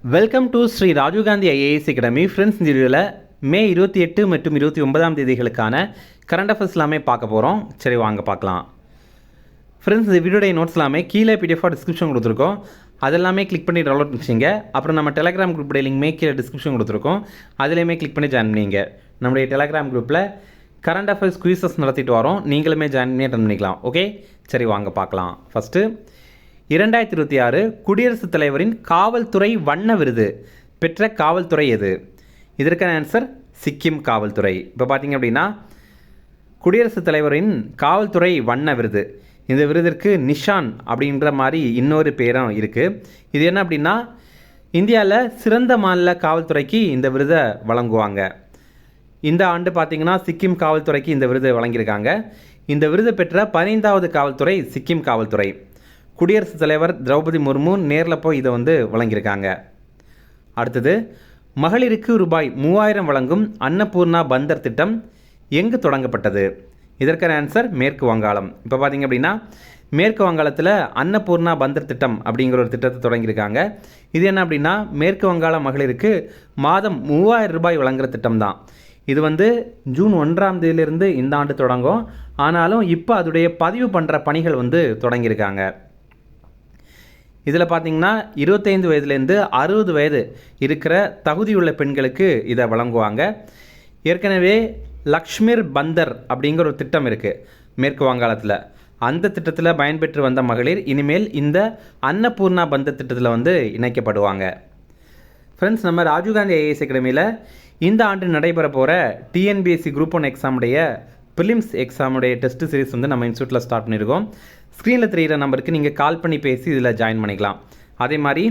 Welcome to Shri Rajiv Gandhi IAS academy. Friends, இந்த வீடியோவில் மே 28 மற்றும் 29ஆம் தேதிகளுக்கான கரண்ட் அஃபேர்ஸ் எல்லாமே பார்க்க போகிறோம். சரி, வாங்க பார்க்கலாம். ஃப்ரெண்ட்ஸ், இந்த வீடியோடைய நோட்ஸ் எல்லாமே கீழே பிடிஎஃபாக டிஸ்கிரிப்ஷன் கொடுத்துருக்கோம். அதெல்லாமே கிளிக் பண்ணி டவுன்லோட் பண்ணிச்சிங்க. அப்புறம் நம்ம டெலிகிராம் குரூப்புடைய லிங்க்மே கீழே டிஸ்கிரிப்ஷன் கொடுத்துருக்கோம். அதுலேயுமே கிளிக் பண்ணி ஜாயின் பண்ணிங்க. நம்முடைய டெலிகிராம் குரூப்பில் கரண்ட் அஃபேர்ஸ் குவிசஸ் நடத்திட்டு வரோம். நீங்களுமே ஜாயின் பண்ணி அட்டன் பண்ணிக்கலாம். ஓகே, சரி வாங்க பார்க்கலாம். ஃபஸ்ட்டு 2026 குடியரசுத் தலைவரின் காவல்துறை வண்ண விருது பெற்ற காவல்துறை எது? இதற்கான ஆன்சர் சிக்கிம் காவல்துறை. இப்போ பார்த்தீங்க அப்படின்னா குடியரசுத் தலைவரின் காவல்துறை வண்ண விருது, இந்த விருதிற்கு நிஷான் அப்படின்ற மாதிரி இன்னொரு பேரும் இருக்குது. இது என்ன அப்படின்னா இந்தியாவில் சிறந்த மாநில காவல்துறைக்கு இந்த விருதை வழங்குவாங்க. இந்த ஆண்டு பார்த்திங்கன்னா சிக்கிம் காவல்துறைக்கு இந்த விருது வழங்கியிருக்காங்க. இந்த விருது பெற்ற 15வது காவல்துறை சிக்கிம் காவல்துறை. குடியரசுத் தலைவர் திரௌபதி முர்மு நேரில் போய் இதை வழங்கியிருக்காங்க. அடுத்தது, மகளிருக்கு ரூபாய் 3000 வழங்கும் அன்னபூர்ணா பந்தர் திட்டம் எங்கு தொடங்கப்பட்டது? இதற்கான ஆன்சர் மேற்கு வங்காளம். இப்போ பார்த்திங்க அப்படின்னா மேற்கு வங்காளத்தில் அன்னபூர்ணா பந்தர் திட்டம் அப்படிங்கிற ஒரு திட்டத்தை தொடங்கியிருக்காங்க. இது என்ன அப்படின்னா மேற்கு வங்காள மகளிருக்கு மாதம் 3000 ரூபாய் வழங்குகிற திட்டம் தான். இது ஜூன் 1ஆம் தேதியிலிருந்து இந்த ஆண்டு தொடங்கும். ஆனாலும் இப்போ அதோடைய பதிவு பண்ணுற பணிகள் தொடங்கியிருக்காங்க. இதில் பார்த்திங்கன்னா 25 வயதுலேருந்து 60 வயது இருக்கிற தகுதியுள்ள பெண்களுக்கு இதை வழங்குவாங்க. ஏற்கனவே லக்ஷ்மிர் பந்தர் அப்படிங்கிற ஒரு திட்டம் இருக்குது மேற்கு வங்காளத்தில். அந்த திட்டத்தில் பயன்பெற்று வந்த மகளிர் இனிமேல் இந்த அன்னபூர்ணா பந்தர் திட்டத்தில் இணைக்கப்படுவாங்க. ஃப்ரெண்ட்ஸ், நம்ம ராஜீவ்காந்தி ஐஏஎஸ் அகாடமியில் இந்த ஆண்டு நடைபெற போகிற டிஎன்பிஎஸ்சி குரூப் 1 எக்ஸாமுடைய ப்ரிலிம்ஸ் எக்ஸாமுடைய டெஸ்ட் சீரிஸ் நம்ம இன்ஸ்டியூட்டில் ஸ்டார்ட் பண்ணியிருக்கோம். ஸ்க்ரீனில் தெரிகிற நம்பருக்கு நீங்கள் கால் பண்ணி பேசி இதில் ஜாயின் பண்ணிக்கலாம். அதே மாதிரி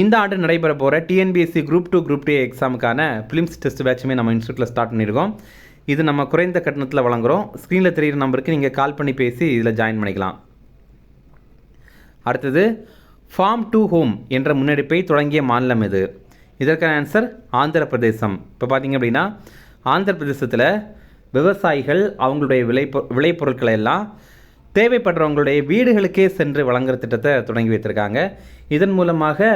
இந்த ஆண்டு நடைபெற போகிற டிஎன்பிஎஸ்சி குரூப் 2 குரூப் 2 எக்ஸாமுக்கான ப்ரிலிம்ஸ் டெஸ்ட் பேட்சுமே நம்ம இன்ஸ்டியூட்டில் ஸ்டார்ட் பண்ணியிருக்கோம். இது நம்ம குறைந்த கட்டணத்தில் வழங்குகிறோம். ஸ்க்ரீனில் தெரிகிற நம்பருக்கு நீங்கள் கால் பண்ணி பேசி இதில் ஜாயின் பண்ணிக்கலாம். அடுத்தது, ஃபார்ம் டு ஹோம் என்ற முன்னெடுப்பை தொடங்கிய மாநிலம் எது? இதற்கான ஆன்சர் ஆந்திர பிரதேசம். இப்போ பார்த்திங்க அப்படின்னா ஆந்திர பிரதேசத்தில் விவசாயிகள் அவங்களுடைய விளைபொருட்களை எல்லாம் தேவைப்படுறவங்களுடைய வீடுகளுக்கே சென்று வழங்குகிற திட்டத்தை தொடங்கி வைத்திருக்காங்க. இதன் மூலமாக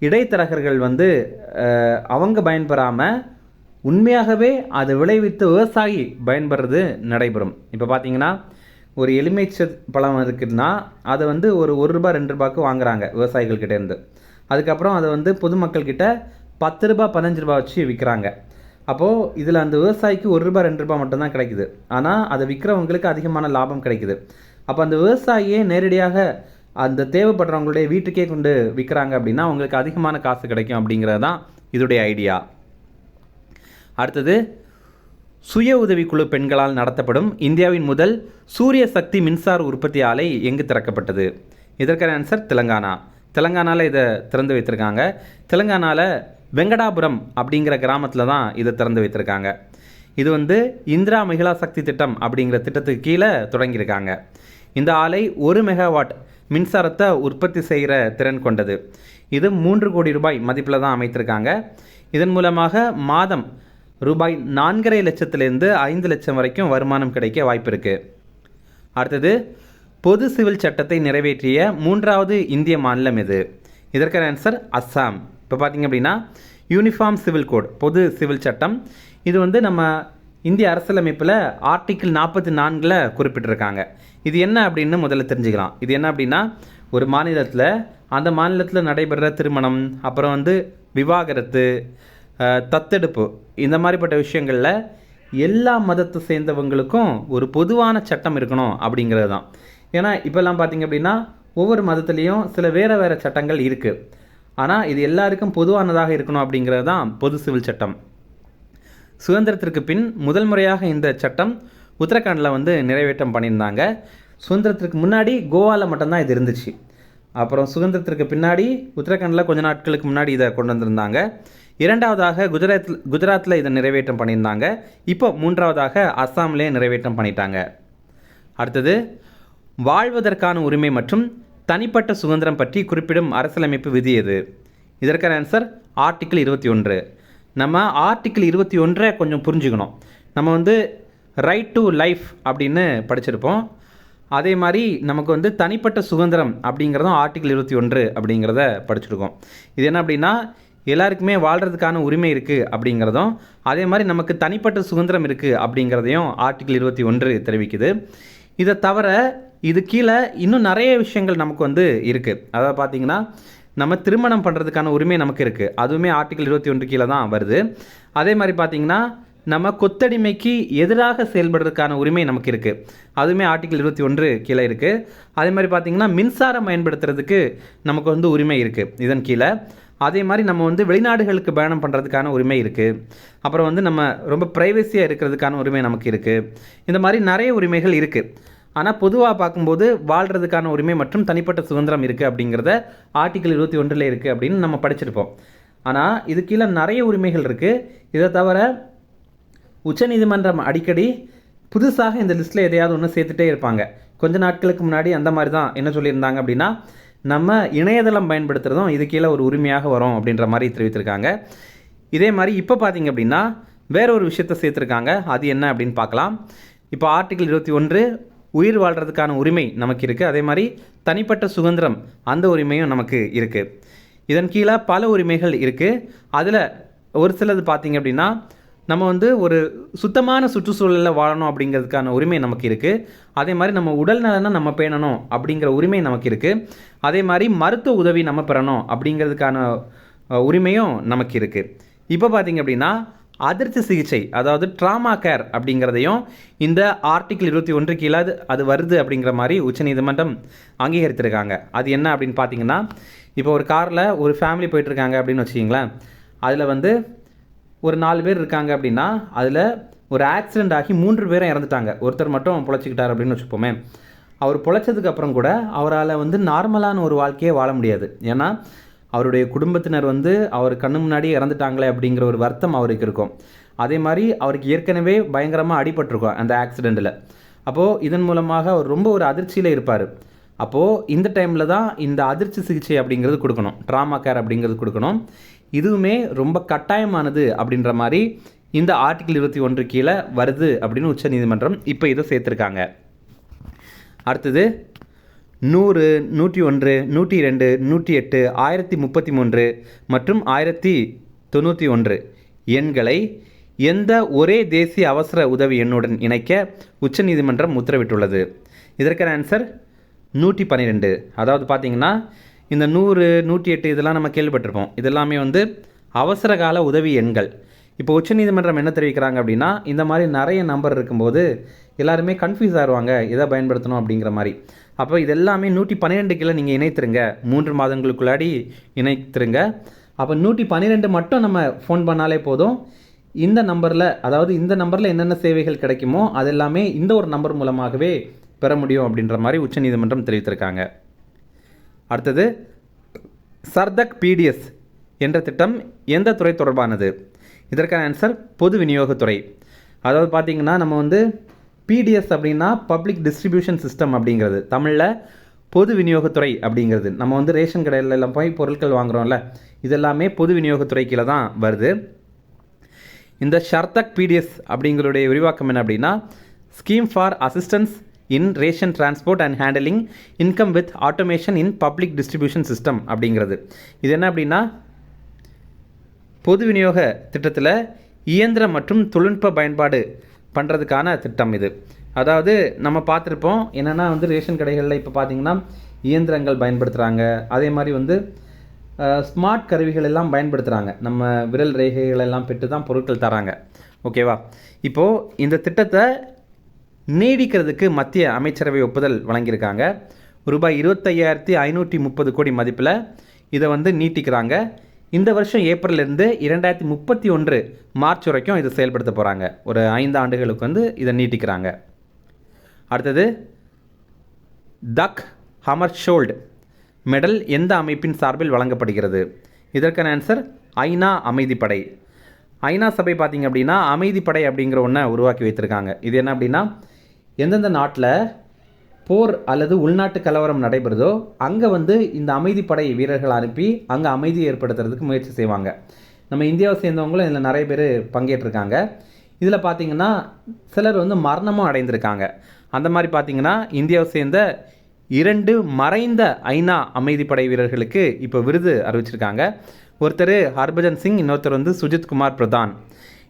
இடைத்தரகர்கள் அவங்க பயன்பெறாமல் உண்மையாகவே அதை விளைவித்து விவசாயி பயன்பெறது நடைபெறும். இப்போ பார்த்தீங்கன்னா ஒரு எலுமிச்சை பழம் இருக்குதுன்னா அதை ஒரு ரூபா 2 ரூபாய்க்கு வாங்குகிறாங்க விவசாயிகள்கிட்டேருந்து. அதுக்கப்புறம் அதை பொதுமக்கள்கிட்ட 10 ரூபா 15 ரூபா வச்சு விற்கிறாங்க. அப்போது இதில் அந்த விவசாயிக்கு 1 ரூபா 2 ரூபா மட்டும்தான் கிடைக்குது. ஆனால் அதை விற்கிறவங்களுக்கு அதிகமான லாபம் கிடைக்குது. அப்போ அந்த விவசாயியே நேரடியாக அந்த தேவைப்படுறவங்களுடைய வீட்டுக்கே கொண்டு விற்கிறாங்க அப்படின்னா அவங்களுக்கு அதிகமான காசு கிடைக்கும் அப்படிங்கிறது தான் இதோடைய ஐடியா. அடுத்தது, சுய உதவிக்குழு பெண்களால் நடத்தப்படும் இந்தியாவின் முதல் சூரிய சக்தி மின்சார உற்பத்தி ஆலை எங்கு திறக்கப்பட்டது? இதற்கான ஆன்சர் தெலுங்கானா. தெலுங்கானாவில் இதை திறந்து வைத்திருக்காங்க. தெலுங்கானாவில் வெங்கடாபுரம் அப்படிங்கிற கிராமத்தில் தான் இதை திறந்து வைத்திருக்காங்க. இது இந்திரா மகிழா சக்தி திட்டம் அப்படிங்கிற திட்டத்துக்கு கீழே தொடங்கியிருக்காங்க. இந்த ஆலை 1 மெகாவாட் மின்சாரத்தை உற்பத்தி செய்கிற திறன் கொண்டது. இது 3 கோடி ரூபாய் மதிப்பில் தான் அமைத்திருக்காங்க. இதன் மூலமாக மாதம் ரூபாய் 4.5 லட்சத்திலேருந்து 5 லட்சம் வரைக்கும் வருமானம் கிடைக்க வாய்ப்பு இருக்குது. அடுத்தது, பொது சிவில் சட்டத்தை நிறைவேற்றிய 3வது இந்திய மாநிலம் எது? இதற்கான ஆன்சர் அஸ்ஸாம். இப்போ பார்த்திங்க அப்படின்னா யூனிஃபார்ம் சிவில் கோட், பொது சிவில் சட்டம், இது நம்ம இந்திய அரசியலமைப்பில் ஆர்டிக்கிள் 44ல் குறிப்பிட்டிருக்காங்க. இது என்ன அப்படின்னு முதல்ல தெரிஞ்சுக்கலாம். இது என்ன அப்படின்னா ஒரு மாநிலத்தில் அந்த மாநிலத்தில் நடைபெற திருமணம், அப்புறம் விவாகரத்து, தத்தெடுப்பு, இந்த மாதிரிப்பட்ட விஷயங்களில் எல்லா மதத்தை சேர்ந்தவங்களுக்கும் ஒரு பொதுவான சட்டம் இருக்கணும் அப்படிங்கிறது தான். ஏன்னா இப்போல்லாம் பார்த்திங்க அப்படின்னா ஒவ்வொரு மதத்துலேயும் சில வேறு சட்டங்கள் இருக்குது. ஆனால் இது எல்லாருக்கும் பொதுவானதாக இருக்கணும் அப்படிங்கிறது தான் பொது சிவில் சட்டம். சுதந்திரத்திற்கு பின் முதல் முறையாக இந்த சட்டம் உத்தரகாண்டில் நிறைவேற்றம் பண்ணியிருந்தாங்க. சுதந்திரத்திற்கு முன்னாடி கோவாவில் மட்டும்தான் இது இருந்துச்சு. அப்புறம் சுதந்திரத்திற்கு பின்னாடி உத்தரகாண்டில் கொஞ்ச நாட்களுக்கு முன்னாடி இதை கொண்டு வந்திருந்தாங்க. 2வதாக குஜராத்தில் இதை நிறைவேற்றம் பண்ணியிருந்தாங்க. இப்போ 3வதாக அஸ்ஸாம்லேயே நிறைவேற்றம் பண்ணிட்டாங்க. அடுத்தது, வாழ்வதற்கான உரிமை மற்றும் தனிப்பட்ட சுதந்திரம் பற்றி குறிப்பிடும் அரசியலமைப்பு விதி எது? இதற்கான ஆன்சர் ஆர்டிக்கிள் 21. நம்ம ஆர்டிக்கிள் 21 கொஞ்சம் புரிஞ்சுக்கணும். நம்ம ரைட் டு லைஃப் அப்படின்னு படிச்சிருப்போம். அதே மாதிரி நமக்கு வந்து தனிப்பட்ட சுதந்திரம் அப்படிங்கிறதும் ஆர்டிகிள் 21 அப்படிங்கிறத படிச்சிருக்கோம். இது என்ன அப்படின்னா, எல்லாருக்குமே வாழ்கிறதுக்கான உரிமை இருக்குது அப்படிங்கிறதும், அதே மாதிரி நமக்கு தனிப்பட்ட சுதந்திரம் இருக்குது அப்படிங்கிறதையும் ஆர்டிகிள் 21 தெரிவிக்குது. இதை தவிர இது கீழே இன்னும் நிறைய விஷயங்கள் நமக்கு வந்து இருக்குது. அதாவது பார்த்திங்கன்னா, நம்ம திருமணம் பண்ணுறதுக்கான உரிமை நமக்கு இருக்குது, அதுவுமே ஆர்டிகிள் 21 கீழே தான் வருது. அதே மாதிரி பார்த்திங்கன்னா, நம்ம கொத்தடிமைக்கு எதிராக செயல்படுறதுக்கான உரிமை நமக்கு இருக்குது, அதுவுமே ஆர்டிகிள் 21 கீழே இருக்குது. அதே மாதிரி பார்த்திங்கன்னா, மின்சாரம் பயன்படுத்துறதுக்கு நமக்கு வந்து உரிமை இருக்குது இதன் கீழே. அதே மாதிரி நம்ம வந்து வெளிநாடுகளுக்கு பயணம் பண்ணுறதுக்கான உரிமை இருக்குது. அப்புறம் வந்து நம்ம ரொம்ப ப்ரைவசியாக இருக்கிறதுக்கான உரிமை நமக்கு இருக்குது. இந்த மாதிரி நிறைய உரிமைகள் இருக்குது. ஆனால் பொதுவாக பார்க்கும்போது வாழ்கிறதுக்கான உரிமை மற்றும் தனிப்பட்ட சுதந்திரம் இருக்குது அப்படிங்கிறத ஆர்டிகிள் 21 இருக்குது அப்படின்னு நம்ம படிச்சிருப்போம். ஆனால் இது கீழே நிறைய உரிமைகள் இருக்குது. இதை தவிர உச்சநீதிமன்றம் அடிக்கடி புதுசாக இந்த லிஸ்ட்டில் எதையாவது ஒன்று சேர்த்துட்டே இருப்பாங்க. கொஞ்ச நாட்களுக்கு முன்னாடி அந்த மாதிரி தான் என்ன சொல்லியிருந்தாங்க அப்படின்னா, நம்ம இணையதளம் பயன்படுத்துகிறதும் இது கீழே ஒரு உரிமையாக வரும் அப்படின்ற மாதிரி தெரிவித்திருக்காங்க. இதே மாதிரி இப்போ பார்த்திங்க அப்படின்னா வேற ஒரு விஷயத்தை சேர்த்துருக்காங்க. அது என்ன அப்படின்னு பார்க்கலாம். இப்போ ஆர்டிகிள் 21 உயிர் வாழ்கிறதுக்கான உரிமை நமக்கு இருக்குது. அதே மாதிரி தனிப்பட்ட சுதந்திரம் அந்த உரிமையும் நமக்கு இருக்குது. இதன் கீழே பல உரிமைகள் இருக்குது. அதில் ஒரு சிலது பார்த்திங்க அப்படின்னா, நம்ம வந்து ஒரு சுத்தமான சுற்றுச்சூழலில் வாழணும் அப்படிங்கிறதுக்கான உரிமை நமக்கு இருக்குது. அதே மாதிரி நம்ம உடல் நலனை நம்ம பேணணும் அப்படிங்கிற உரிமை நமக்கு இருக்குது. அதே மாதிரி மருத்துவ உதவி நம்ம பெறணும் அப்படிங்கிறதுக்கான உரிமையும் நமக்கு இருக்குது. இப்போ பார்த்திங்க அப்படின்னா அதிர்ச்சி சிகிச்சை, அதாவது ட்ராமா கேர் அப்படிங்கிறதையும் இந்த ஆர்டிகிள் 21 கீழே அது வருது அப்படிங்கிற மாதிரி உச்சநீதிமன்றம் அங்கீகரித்திருக்காங்க. அது என்ன அப்படின்னு பார்த்தீங்கன்னா, இப்போ ஒரு காரில் ஒரு ஃபேமிலி போயிட்டுருக்காங்க அப்படின்னு வச்சுக்கிங்களேன். அதில் வந்து ஒரு 4 பேர் இருக்காங்க அப்படின்னா, அதில் ஒரு ஆக்சிடெண்ட் ஆகி 3 பேரும் இறந்துட்டாங்க. ஒருத்தர் மட்டும் பொழைச்சிக்கிட்டார் அப்படின்னு வச்சுப்போமே. அவர் பொழைச்சதுக்கப்புறம் கூட அவரால் வந்து நார்மலான ஒரு வாழ்க்கையே வாழ முடியாது. ஏன்னா அவருடைய குடும்பத்தினர் வந்து அவர் கண்ணு முன்னாடியே இறந்துட்டாங்களே அப்படிங்கிற ஒரு வருத்தம் அவருக்கு இருக்கும். அதே மாதிரி அவருக்கு ஏற்கனவே பயங்கரமாக அடிபட்டிருக்கும் அந்த ஆக்சிடெண்ட்டில். அப்போது இதன் மூலமாக அவர் ரொம்ப ஒரு அதிர்ச்சியில் இருப்பார். அப்போது இந்த டைமில் தான் இந்த அதிர்ச்சி சிகிச்சை அப்படிங்கிறது கொடுக்கணும், ட்ராமா கேர் அப்படிங்கிறது கொடுக்கணும். இதுவுமே ரொம்ப கட்டாயமானது அப்படின்ற மாதிரி இந்த ஆர்டிகிள் 21 கீழே வருது அப்படின்னு உச்சநீதிமன்றம் இப்போ இதை சேர்த்துருக்காங்க. அடுத்தது 100, 101, 102, 108, 1033 மற்றும் 1091 எண்களை எந்த ஒரே தேசிய அவசர உதவி எண்ணுடன் இணைக்க உச்சநீதிமன்றம் உத்தரவிட்டுள்ளது. இதற்கான ஆன்சர் 112. அதாவது பார்த்திங்கன்னா, இந்த 100, 108 இதெல்லாம் நம்ம கேள்விப்பட்டிருப்போம். இதெல்லாமே வந்து அவசர கால உதவி எண்கள். இப்போ உச்சநீதிமன்றம் என்ன தெரிவிக்கிறாங்க அப்படின்னா, இந்த மாதிரி நிறைய நம்பர் இருக்கும்போது எல்லாருமே கன்ஃபியூஸ் ஆகிடுவாங்க எதை பயன்படுத்தணும் அப்படிங்கிற மாதிரி. அப்போ இதெல்லாமே 112 கீழே நீங்கள் இணைத்துருங்க, 3 மாதங்களுக்குள்ளாடி இணைத்துருங்க. அப்போ 112 மட்டும் நம்ம ஃபோன் பண்ணாலே போதும். இந்த நம்பரில், அதாவது இந்த நம்பரில் என்னென்ன சேவைகள் கிடைக்குமோ அதெல்லாமே இந்த ஒரு நம்பர் மூலமாகவே பெற முடியும் அப்படின்ற மாதிரி உச்சநீதிமன்றம் தெரிவித்திருக்காங்க. அடுத்தது சர்தக் பிடிஎஸ் என்ற திட்டம் எந்த துறை தொடர்பானது? இதற்கான ஆன்சர் பொது விநியோகத்துறை. அதாவது பார்த்திங்கன்னா, நம்ம வந்து பிடிஎஸ் அப்படின்னா பப்ளிக் டிஸ்ட்ரிபியூஷன் சிஸ்டம் அப்படிங்கிறது, தமிழில் பொது விநியோகத்துறை அப்படிங்கிறது. நம்ம வந்து ரேஷன் கடையில் எல்லாம் போய் பொருட்கள் வாங்குகிறோம்ல, இதெல்லாமே பொது விநியோகத்துறை கீழே தான் வருது. இந்த ஷர்தக் பிடிஎஸ் அப்படிங்கிறதுடைய விரிவாக்கம் என்ன அப்படின்னா, scheme for assistance in ration transport and handling income with automation in public distribution system அப்படிங்கிறது. இது என்ன அப்படின்னா, பொது விநியோக திட்டத்தில் இயந்திர மற்றும் தொழில்நுட்ப பயன்பாடு பண்ணுறதுக்கான திட்டம் இது. அதாவது நம்ம பார்த்துருப்போம் என்னென்னா வந்து ரேஷன் கடைகளில் இப்போ பார்த்திங்கன்னா இயந்திரங்கள் பயன்படுத்துகிறாங்க. அதே மாதிரி வந்து ஸ்மார்ட் கருவிகள் எல்லாம் பயன்படுத்துகிறாங்க. நம்ம விரல் ரேகைகள் எல்லாம் பெற்று தான் பொருட்கள் தராங்க. ஓகேவா? இப்போது இந்த திட்டத்தை நீடிக்கிறதுக்கு மத்திய அமைச்சரவை ஒப்புதல் வழங்கியிருக்காங்க. ரூபாய் 25,530 கோடி மதிப்பில் இதை வந்து நீட்டிக்கிறாங்க. இந்த வருஷம் ஏப்ரல்லேருந்து 2031 மார்ச் வரைக்கும் இதை செயல்படுத்த போகிறாங்க. ஒரு 5 ஆண்டுகளுக்கு வந்து இதை நீட்டிக்கிறாங்க. அடுத்தது தக் ஹமர்ஷோல்ட் மெடல் எந்த அமைப்பின் சார்பில் வழங்கப்படுகிறது? இதற்கான ஆன்சர் ஐநா அமைதிப்படை. ஐநா சபை பார்த்திங்க அப்படின்னா அமைதிப்படை அப்படிங்கிற ஒன்றை உருவாக்கி வைத்திருக்காங்க. இது என்ன அப்படின்னா, எந்தெந்த நாட்டில் போர் அல்லது உள்நாட்டு கலவரம் நடைபெறுதோ அங்கே வந்து இந்த அமைதிப்படை வீரர்கள் அனுப்பி அங்கே அமைதி ஏற்படுத்துறதுக்கு முயற்சி செய்வாங்க. நம்ம இந்தியாவை சேர்ந்தவங்களும் இதில் நிறைய பேர் பங்கேற்றிருக்காங்க. இதில் பார்த்திங்கன்னா சிலர் வந்து மரணமும் அடைந்திருக்காங்க. அந்த மாதிரி பார்த்தீங்கன்னா இந்தியாவை சேர்ந்த 2 மறைந்த ஐநா அமைதிப்படை வீரர்களுக்கு இப்போ விருது அறிவிச்சிருக்காங்க. ஒருத்தர் ஹர்பஜன் சிங், இன்னொருத்தர் வந்து சுஜித் குமார் பிரதான்.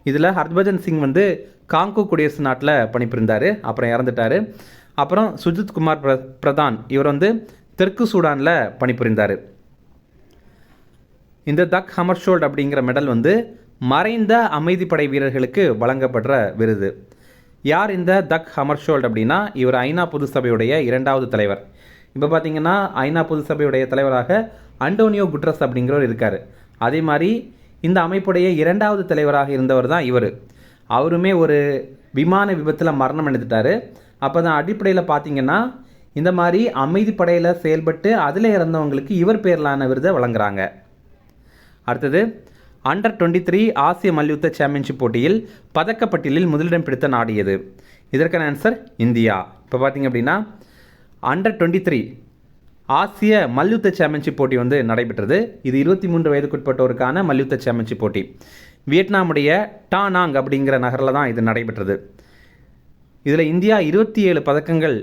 இதில் ஹர்பஜன் சிங் வந்து காங்கோ குடியரசு நாட்டில் பணிபுரிந்தார், அப்புறம் இறந்துட்டார். அப்புறம் சுஜித் குமார் பிரதான் இவர் வந்து தெற்கு சூடானில் பணிபுரிந்தார். இந்த தக் ஹமர்ஷோல்ட் அப்படிங்கிற மெடல் வந்து மறைந்த அமைதிப்படை வீரர்களுக்கு வழங்கப்படுற விருது. யார் இந்த தக் ஹமர்ஷோல்ட் அப்படின்னா, இவர் ஐநா பொது சபையுடைய 2வது தலைவர். இப்போ பார்த்தீங்கன்னா ஐநா பொது சபையுடைய தலைவராக அண்டோனியோ குட்ரஸ் அப்படிங்கிறவர் இருக்கார். அதே மாதிரி இந்த அமைப்புடைய 2வது தலைவராக இருந்தவர் தான் இவர். அவருமே ஒரு விமான விபத்தில் மரணம் அடைந்துட்டார். அப்போ தான் அடிப்படையில் பார்த்தீங்கன்னா இந்த மாதிரி அமைதிப்படையில் செயல்பட்டு அதில் இறந்தவங்களுக்கு இவர் பேரிலான விருதை வழங்குறாங்க. அடுத்தது அண்டர் 23 ஆசிய மல்யுத்த சாம்பியன்ஷிப் போட்டியில் பதக்கப்பட்டியலில் முதலிடம் பிடித்த நாடு எது? இதற்கான ஆன்சர் இந்தியா. இப்போ பார்த்தீங்க அப்படின்னா அண்டர் 23 ஆசிய மல்யுத்த சாம்பியன்ஷிப் போட்டி வந்து நடைபெற்றது. இது 23 வயதுக்குட்பட்டோருக்கான மல்யுத்த சாம்பியன்ஷிப் போட்டி. வியட்நாமுடைய டானாங் அப்படிங்கிற நகரில் தான் இது நடைபெற்றது. இதில் இந்தியா 27 பதக்கங்கள்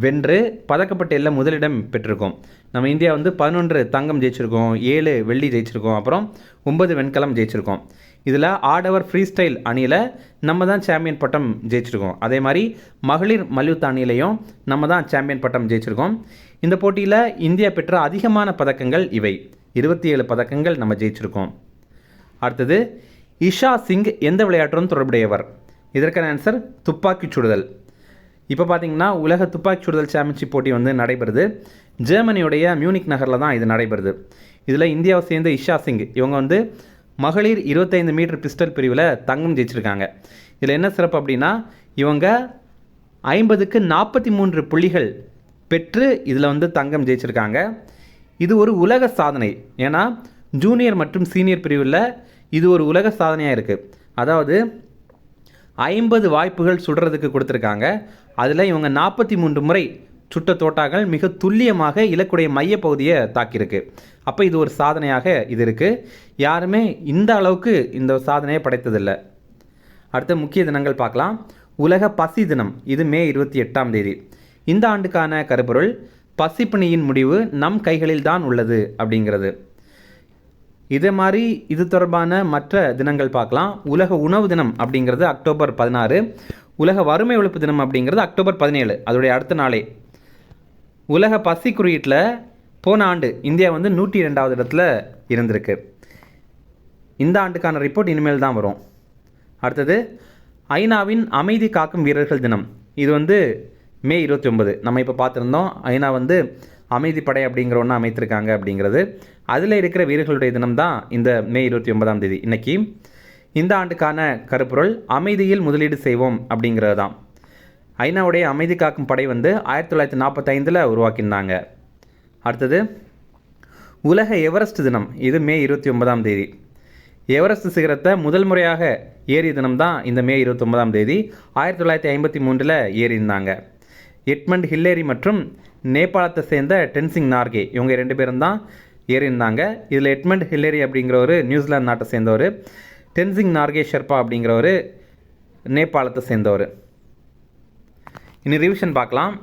வென்று பதக்கப்பட்டியலில் முதலிடம் பெற்றிருக்கோம். நம்ம இந்தியா வந்து 11 தங்கம் ஜெயிச்சிருக்கோம், 7 வெள்ளி ஜெயிச்சிருக்கோம், அப்புறம் 9 வெண்கலம் ஜெயிச்சிருக்கோம். இதில் ஆடவர் ஃப்ரீ ஸ்டைல் அணியில் நம்ம தான் சாம்பியன் பட்டம் ஜெயிச்சிருக்கோம். அதே மாதிரி மகளிர் மல்யுத்த அணியிலையும் நம்ம தான் சாம்பியன் பட்டம் ஜெயிச்சிருக்கோம். இந்த போட்டியில் இந்தியா பெற்ற அதிகமான பதக்கங்கள் இவை. 27 பதக்கங்கள் நம்ம ஜெயிச்சிருக்கோம். அடுத்தது இஷா சிங் எந்த விளையாட்டுடன் தொடர்புடையவர்? இதற்கான ஆன்சர் துப்பாக்கி சுடுதல். இப்போ பார்த்தீங்கன்னா உலக துப்பாக்கி சுடுதல் சாம்பியன்ஷிப் போட்டி வந்து நடைபெறுது. ஜெர்மனியுடைய மியூனிக் நகரில் தான் இது நடைபெறுது. இதில் இந்தியாவை சேர்ந்த இஷா சிங் இவங்க வந்து மகளிர் 25 மீட்டர் பிஸ்டல் பிரிவில் தங்கம் ஜெயிச்சிருக்காங்க. இதில் என்ன சிறப்பு அப்படின்னா இவங்க 50க்கு 43 புள்ளிகள் பெற்று இதில் வந்து தங்கம் ஜெயிச்சிருக்காங்க. இது ஒரு உலக சாதனை. ஏன்னா ஜூனியர் மற்றும் சீனியர் பிரிவில் இது ஒரு உலக சாதனையாக இருக்குது. அதாவது 50 வாய்ப்புகள் சுடுறதுக்கு கொடுத்துருக்காங்க. அதில் இவங்க 43 முறை சுட்ட தோட்டாக்கள் மிக துல்லியமாக இலக்குடைய மையப்பகுதியை தாக்கியிருக்கு. அப்போ இது ஒரு சாதனையாக இது இருக்குது. யாருமே இந்த அளவுக்கு இந்த சாதனையை படைத்ததில்லை. அடுத்த முக்கிய தினங்கள் பார்க்கலாம். உலக பசி தினம், இது மே 28ஆம் தேதி. இந்த ஆண்டுக்கான கருப்பொருள் பசிப்பிணியின் முடிவு நம் கைகளில் தான் உள்ளது அப்படிங்கிறது. இதே மாதிரி இது தொடர்பான மற்ற தினங்கள் பார்க்கலாம். உலக உணவு தினம் அப்படிங்கிறது அக்டோபர் 16. உலக வறுமை ஒழிப்பு தினம் அப்படிங்கிறது அக்டோபர் 17, அதோடைய அடுத்த நாளே. உலக பசி குறியீட்டில் போன ஆண்டு இந்தியா வந்து 102வது இடத்துல இருந்திருக்கு. இந்த ஆண்டுக்கான ரிப்போர்ட் இனிமேல் தான் வரும். அடுத்தது ஐநாவின் அமைதி காக்கும் வீரர்கள் தினம், இது வந்து மே 29. நம்ம இப்போ பார்த்துருந்தோம் ஐநா வந்து அமைதிப்படை அப்படிங்கிற ஒன்று அமைத்திருக்காங்க அப்படிங்கிறது. அதில் இருக்கிற வீரர்களுடைய தினம் தான் இந்த மே 29ஆம் தேதி. இன்னைக்கு இந்த ஆண்டுக்கான கருப்பொருள் அமைதியில் முதலீடு செய்வோம் அப்படிங்கிறது தான். ஐநாவுடைய அமைதி காக்கும் படை வந்து 1945 உருவாக்கியிருந்தாங்க. அடுத்தது உலக எவரெஸ்ட் தினம், இது மே 29ஆம் தேதி. எவரெஸ்ட் சிகரத்தை முதல் முறையாக ஏறிய தினம் தான் இந்த மே 29ஆம் தேதி. 1953 ஏறியிருந்தாங்க. எட்மண்ட் ஹில்லேரி மற்றும் நேபாளத்தை சேர்ந்த டென்சிங் நார்கே இவங்க 2 பேரும் தான் ஏறியிருந்தாங்க. இதில் எட்மண்ட் ஹில்லேரி அப்படிங்கிறவர் நியூசிலாந்து நாட்டை சேர்ந்தவர், டென்சிங் நார்கே ஷெர்பா அப்படிங்கிறவர் நேபாளத்தை சேர்ந்தவர். இனி ரிவிஷன் பார்க்கலாம்.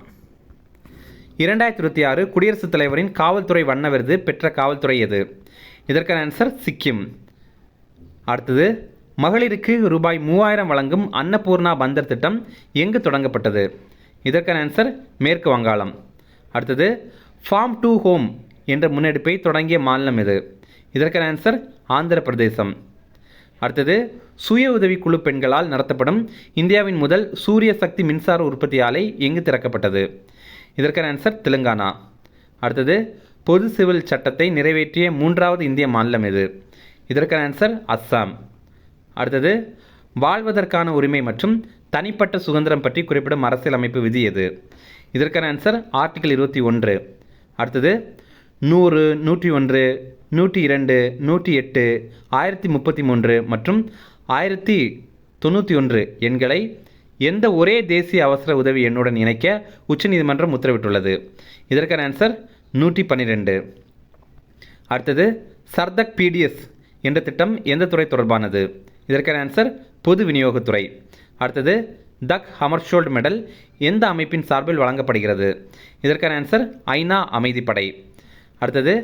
2026 குடியரசுத் தலைவரின் காவல்துறை வண்ண விருது பெற்ற காவல்துறை எது? இதற்கான ஆன்சர் சிக்கிம். அடுத்தது மகளிருக்கு ரூபாய் 3000 வழங்கும் அன்னபூர்ணா பந்தர் திட்டம் எங்கு தொடங்கப்பட்டது? இதற்கான ஆன்சர் மேற்கு வங்காளம். அடுத்தது ஃபார்ம் டு ஹோம் என்ற முன்னெடுப்பை தொடங்கிய மாநிலம் எது? இதற்கான ஆன்சர் ஆந்திர பிரதேசம். அடுத்தது சுய உதவிக்குழு பெண்களால் நடத்தப்படும் இந்தியாவின் முதல் சூரிய சக்தி மின்சார உற்பத்தி ஆலை எங்கு திறக்கப்பட்டது? இதற்கான ஆன்சர் தெலுங்கானா. அடுத்தது பொது சிவில் சட்டத்தை நிறைவேற்றிய 3வது இந்திய மாநிலம் எது? இதற்கான ஆன்சர் அஸ்ஸாம். அடுத்தது வாழ்வதற்கான உரிமை மற்றும் தனிப்பட்ட சுதந்திரம் பற்றி குறிப்பிடும் அரசியலமைப்பு விதி எது? இதற்கான ஆன்சர் ஆர்டிகிள் 21. அடுத்தது 100, 101, 102, 108, 1033 மற்றும் 1091 எண்களை எந்த ஒரே தேசிய அவசர உதவி எண்ணுடன் இணைக்க உச்சநீதிமன்றம் உத்தரவிட்டுள்ளது? இதற்கான ஆன்சர் 112. அடுத்தது சர்தக் பிடிஎஸ் என்ற திட்டம் எந்த துறை தொடர்பானது? இதற்கான ஆன்சர் பொது விநியோகத்துறை. அடுத்தது தக் ஹமர்ஷோல்ட் மெடல் எந்த அமைப்பின் சார்பில் வழங்கப்படுகிறது? இதற்கான ஆன்சர் ஐநா அமைதிப்படை. அடுத்தது,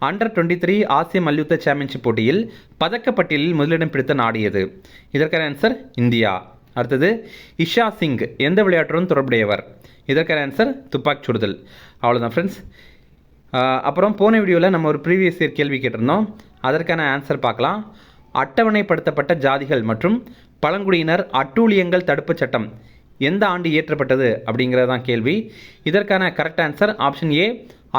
அண்டர் 23 ஆசிய மல்யுத்த சாம்பியன்ஷிப் போட்டியில் பதக்கப்பட்டியலில் முதலிடம் பிடித்த நாடு எது? இதற்கான ஆன்சர் இந்தியா. அடுத்தது, இஷா சிங் எந்த விளையாட்டுடன் தொடர்புடையவர்? இதற்கான ஆன்சர் துப்பாக்கி சுடுதல். அவ்வளோதான் ஃப்ரெண்ட்ஸ். அப்புறம் போன வீடியோவில் நம்ம ஒரு ப்ரீவியஸ் இயர் கேள்வி கேட்டிருந்தோம். அதற்கான ஆன்சர் பார்க்கலாம். அட்டவணைப்படுத்தப்பட்ட ஜாதிகள் மற்றும் பழங்குடியினர் அட்டூழியங்கள் தடுப்புச் சட்டம் எந்த ஆண்டு இயற்றப்பட்டது அப்படிங்கிறது தான் கேள்வி. இதற்கான கரெக்ட் ஆன்சர் ஆப்ஷன் ஏ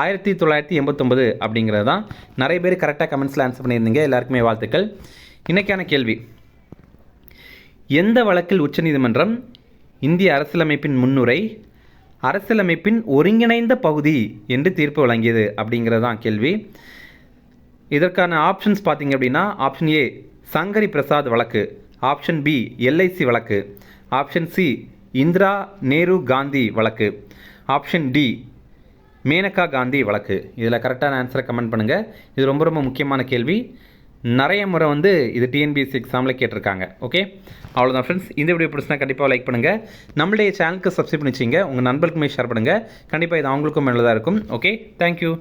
1989 அப்படிங்கிறது தான். நிறைய பேர் கரெக்டாக கமெண்ட்ஸில் ஆன்சர் பண்ணியிருந்தீங்க. எல்லாருக்குமே வாழ்த்துக்கள். இன்றைக்கான கேள்வி, எந்த வழக்கில் உச்சநீதிமன்றம் இந்திய அரசியலமைப்பின் முன்னுரை அரசியலமைப்பின் ஒருங்கிணைந்த பகுதி என்று தீர்ப்பு வழங்கியது அப்படிங்கிறது தான் கேள்வி. இதற்கான ஆப்ஷன்ஸ் பார்த்தீங்க அப்படின்னா, ஆப்ஷன் ஏ சங்கரி பிரசாத் வழக்கு, ஆப்ஷன் பி எல்ஐசி வழக்கு, ஆப்ஷன் சி இந்திரா நேரு காந்தி வழக்கு, ஆப்ஷன் டி மேனகா காந்தி வழக்கு. இதில் கரெக்டான ஆன்சரை கமெண்ட் பண்ணுங்கள். இது ரொம்ப ரொம்ப முக்கியமான கேள்வி. நிறைய முறை இது டிஎன்பிஎஸ்சி எக்ஸாமில் கேட்டிருக்காங்க. ஓகே, அவ்வளோதான் ஃப்ரெண்ட்ஸ். இந்த வீடியோ பிடிச்சினா கண்டிப்பாக லைக் பண்ணுங்கள். நம்மளுடைய சேனலுக்கு சப்ஸ்கிரைப் பண்ணி வச்சிங்க. உங்கள் நண்பர்களுக்குமே ஷேர் பண்ணுங்கள். கண்டிப்பாக இது அவங்களுக்கும் நல்லதாக இருக்கும். Okay, thank you.